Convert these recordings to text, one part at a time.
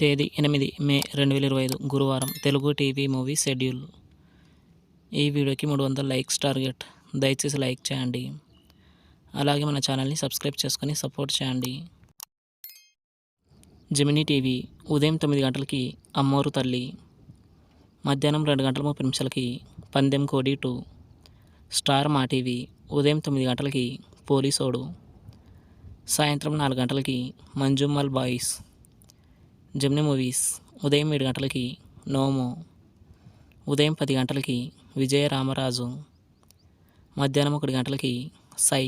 తేదీ 8 మే 2025 గురువారం. Telugu TV movie schedule. ఈ వీడియోకి 300 లైక్స్ టార్గెట్. దయచేసి లైక్ చేయండి. అలాగే మన ఛానల్ని సబ్స్క్రైబ్ చేసుకొని సపోర్ట్ చేయండి. జెమినీ టీవీ ఉదయం 9 గంటలకి అమ్మోరు తల్లి, మధ్యాహ్నం 2 గంటల 30 నిమిషాలకి పందెం కోడి 2. స్టార్ మా టీవీ ఉదయం 9 గంటలకి పోలీసోడు, సాయంత్రం 4 గంటలకి మంజుమ్మల్ బాయ్స్. జెమినీ మూవీస్ ఉదయం 7 గంటలకి నోమో, ఉదయం 10 గంటలకి విజయ రామరాజు, మధ్యాహ్నం 1 గంటలకి సై,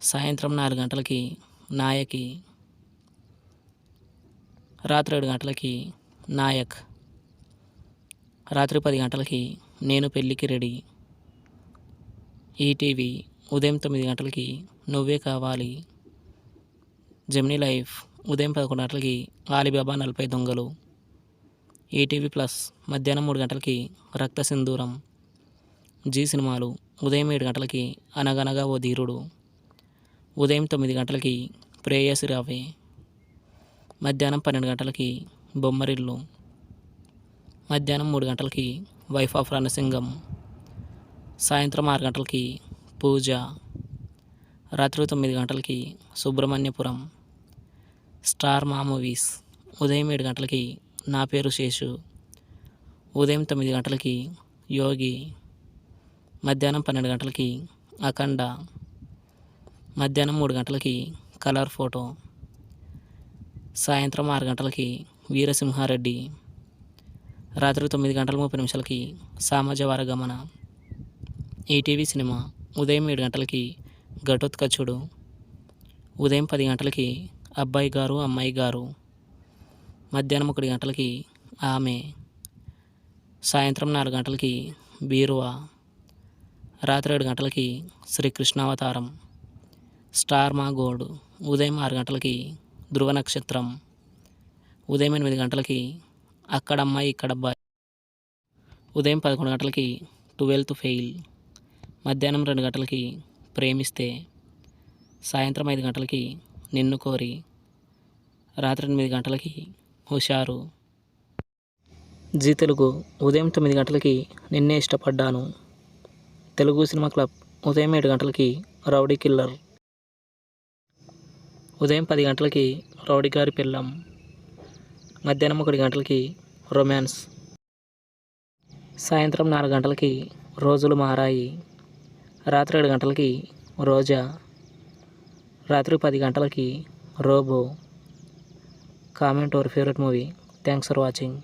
సాయంత్రం 4 గంటలకి నాయకి, రాత్రి 7 గంటలకి నాయక్, రాత్రి 10 గంటలకి నేను పెళ్ళికి రెడీ. ఈటీవీ ఉదయం 9 గంటలకి నువ్వే కావాలి. జెమినీ లైఫ్ ఉదయం 11 గంటలకి ఆలీబాబా 40 దొంగలు. ఈటీవీ ప్లస్ మధ్యాహ్నం 3 గంటలకి రక్త సింధూరం. జీ సినిమాలు ఉదయం 7 గంటలకి అనగనగా ఓ ధీరుడు, ఉదయం 9 గంటలకి ప్రేయసి రావే, మధ్యాహ్నం 12 గంటలకి బొమ్మరిల్లు, మధ్యాహ్నం 3 గంటలకి వైఫ్ ఆఫ్ రణసింగం, సాయంత్రం 6 గంటలకి పూజ, రాత్రి 9 గంటలకి సుబ్రహ్మణ్యపురం. స్టార్ మా మూవీస్ ఉదయం 7 గంటలకి నా పేరు శేషు, ఉదయం 9 గంటలకి యోగి, మధ్యాహ్నం 12 గంటలకి అఖండ, మధ్యాహ్నం 3 గంటలకి కలర్ ఫోటో, సాయంత్రం 6 గంటలకి వీరసింహారెడ్డి, రాత్రి 9 గంటల 30 నిమిషాలకి సామాజవార గమన. ఈటీవీ సినిమా ఉదయం 7 గంటలకి ఘటోత్కచుడు, ఉదయం 10 గంటలకి అబ్బాయి గారు అమ్మాయి గారు, మధ్యాహ్నం 1 గంటలకి ఆమె, సాయంత్రం 4 గంటలకి బీరువా, రాత్రి 7 గంటలకి శ్రీకృష్ణావతారం. స్టార్ మా గోల్డ్ ఉదయం 6 గంటలకి ధృవ నక్షత్రం, ఉదయం 8 గంటలకి అక్కడ అమ్మాయి ఇక్కడ అబ్బాయి, ఉదయం 11 గంటలకి 12th ఫెయిల్, మధ్యాహ్నం 2 గంటలకి ప్రేమిస్తే, సాయంత్రం 5 గంటలకి నిన్ను కోరి, రాత్రి 8 గంటలకి హుషారు. జీ తెలుగు ఉదయం 9 గంటలకి నిన్నే ఇష్టపడ్డాను. తెలుగు సినిమా క్లబ్ ఉదయం 7 గంటలకి రౌడీ కిల్లర్, ఉదయం 10 గంటలకి రౌడీ గారి పిల్లం, మధ్యాహ్నం 1 గంటలకి రొమాన్స్, సాయంత్రం 4 గంటలకి రోజులు మారాయి, రాత్రి 7 గంటలకి రోజా, రాత్రి 10 గంటలకి Robo. Comment your favourite movie. Thanks for watching.